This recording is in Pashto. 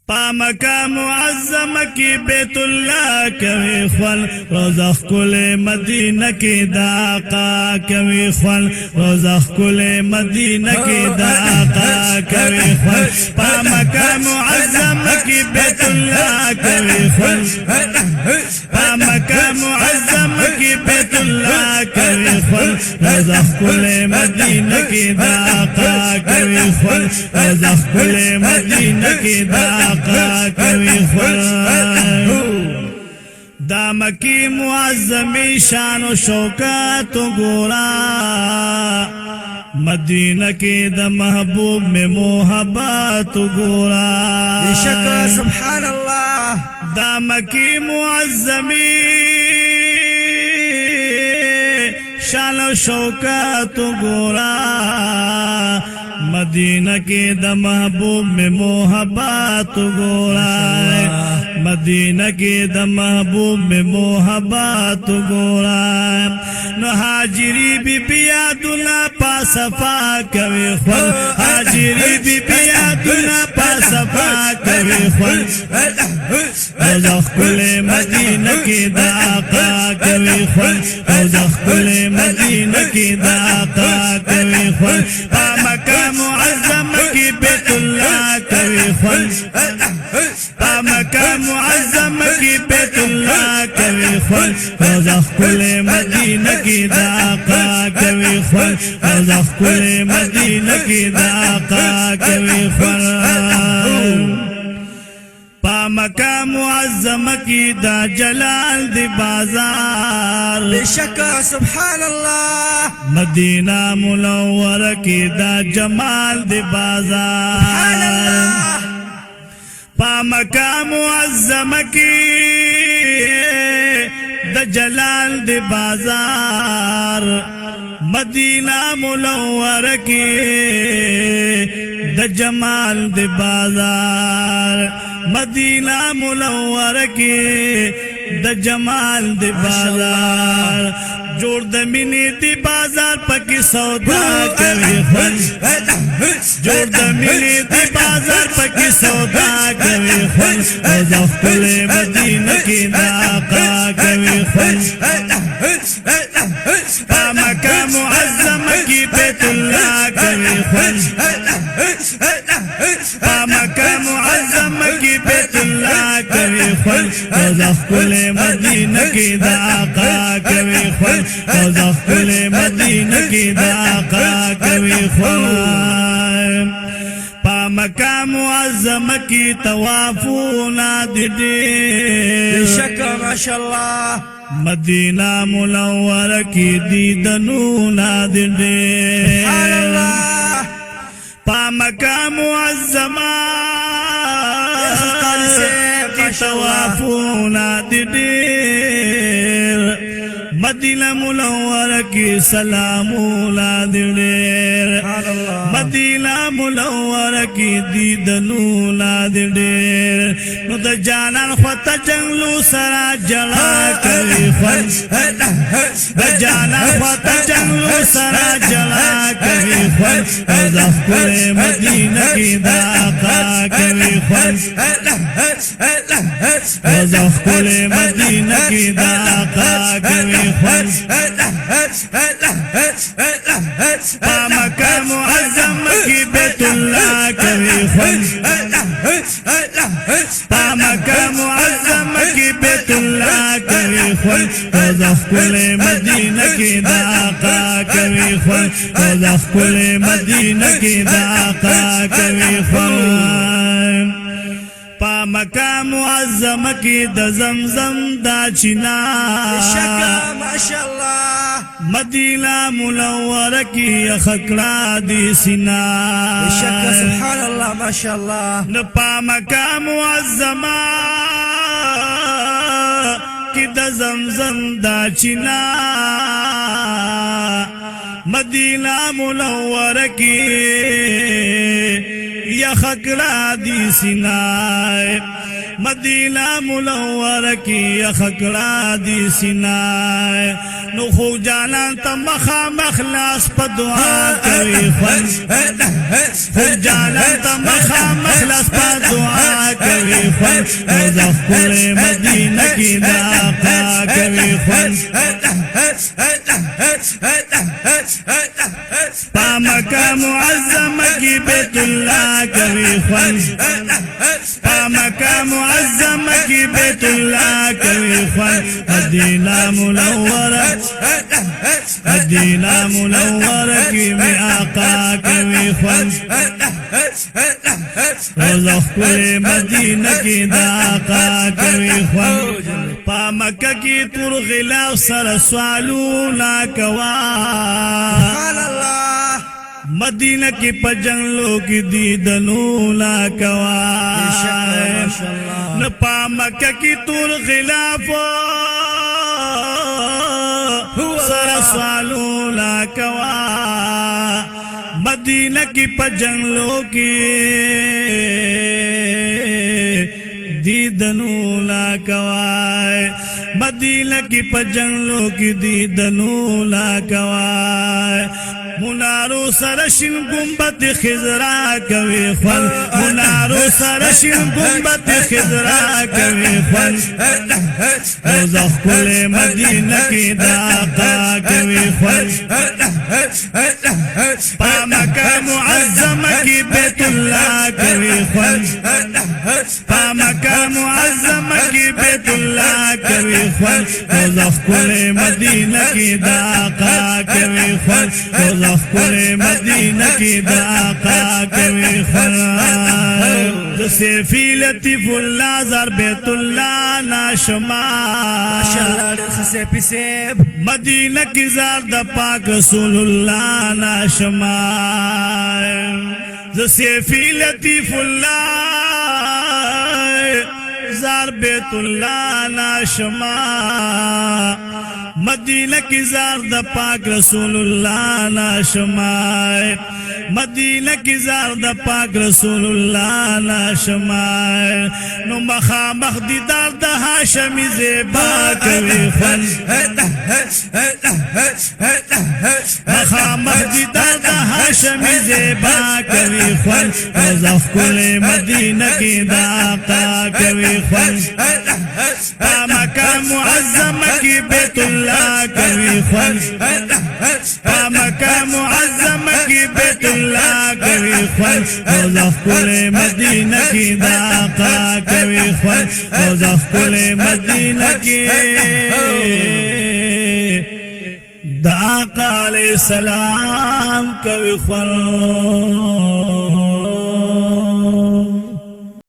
پا مکہ معظم کی بیت اللہ کوي خول روزخ کل مدینہ کی داقا کوي خول روزخ کل مدینہ کی داقا کوي خول پا مکہ معظم کی بیت اللہ کوي خول پا مکہ معظم کی بیت اللہ کوي خول روزخ کل مدینہ کی داقا کوي خول روزخ کل مدینہ کی داقا کوي دا مکی معظمی شان و شوکات گورا مدینہ کی دا محبوب میں محبت گورا شکر سبحان اللہ دا مکی معظمی شان و شوکات گورا مدینہ کی دا محبوب میں محبت گورا مدینہ کی دا محبوب میں محبت گورا نو حاجری بی بیا دلا پا صفا کوي خول حاجری بی بیا دلا پا صفا کوي خول روزخ کل مدینہ کی دا آقا کوي خول روزخ کل مدینہ کی دا آقا کوي خول پا مکہ معظم کی بیت اللہ کوي خول پا مکہ معظم کی بیت اللہ کوي خول روزخ کل مدینہ کی دا آقا کوي خول روزخ کل مدینہ کی دا آقا کوي خول پا مکہ معظم کی دا جلال دی بازار بشکر سبحان اللہ مدینہ منور کی دا جمال دی بازار سبحان اللہ پا مکہ معظم کی دا جلال دی بازار مدینہ منور کی دا جمال دی بازار مدینہ منور کی دا جمال دی بازار جوڑ دا منی دی بازار پکی سودا کوي خول جوڑ دا منی دی بازار پکی سودا کوي خول روزخ کل مدینہ کی دا آقا کوي خول پا مکہ معظم کی بیت اللہ کوي خول پا مکہ معظم کی بیت اللہ کوي خول روزخ کل مدینہ کی دا آقا کوي خول روزخ کل مدینہ کی دا آقا کوي خول پا مکہ معظم کی توافونا دیدے شکر ماشاءاللہ مدینہ منور کی دیدنونا دیدے سبحان اللہ پا مکہ معظم کی توافونا دیدے مدینہ منور کی سلامونا دیدے مدینہ منور کی دیدنونا دیدے نو دا جانان خواتا جنگلو سرا جلا کوي خول دا جانان خواتا جنگلو سرا جلا کوي خول روزخ کل مدینہ کی دا آقا کوي خول روزخ کل مدینہ کی دا آقا کوي خول پا مکہ معظم کی بیت اللہ کوي خول پا مکہ معظم کی بیت اللہ کوي خول روزخ کل مدینہ کی دا آقا کوي خول روزخ کل مدینہ کی دا آقا کوي خول پا مکہ معظم کی دا زمزم دا چنا شکر ماشاءاللہ مدینہ منور کی خکڑا دی سنا شکر سبحان اللہ ماشاءاللہ نو پا مکہ معظم کی دا زمزم دا چنا مدینہ منور کی یا خکڑا دی سنائے مدینہ منور کی یا خکڑا دی سنائے نو خو جانا تا مخا مخلاص پا دعا کوي خو جانا تا مخا مخلاص پا دعا کوي کوي خوند روزه ښکلې مدینه کې د آقا کوي خوند په مکه معظمه کې بیت الله کوي خوند په مکه معظمه کې بیت الله کوي خوند مدینه منوره مدینه منوره کې می آقا کوي خوند روزه ښکلې مدینه کې د آقا کوي خوند په مکه کې تور غلاف سره سوالونه کوا مدینه کې په جنگلو کې دیدنونه کوا نه په مکه کې تور غلاف سره سوالونه کوا مدینه کی پجنگلو کی دیدنو لا کوای مدینه کی پجنگلو کی دیدنو لا کوای منارو سرشن گنبت خضرا کوي خون منارو سرشن گنبت خضرا کوي خون روزه ښکلې مدینه کې د آقا کوي خون په مکه معظمه کې بیت الله کوي خون په مکه معظمه کې بیت الله کوي خون روزه ښکلې مدینه کې د آقا کوي خون ښکلې مدینه کې د آقا کوي خوند د سیفی لطیف الله زار بیت الله ناشما ماشاءالله خسیفی سیب مدینه کې زار د پاک رسول الله ناشما د سیفی لطیف الله زار بیت الله ناشما مدینه کی زار د پاک رسول الله ناشمای مدینه کی زار د پاک رسول الله ناشمای نو مخامخ دیدار د هاشمی زیبا کوي خوند مخامخ دیدار د هاشمی زیبا کوي خوند روزه ښکلې مدینه کی د آقا کوي خوند په مکه معظمه کی بیت الله کوي خوند په مکه معظمه کې بیت الله کوي خوند روزه ښکلې مدینه کې د آقا کوي خوند روزه ښکلې مدینه کې د آقا علیه السلام کوي خوند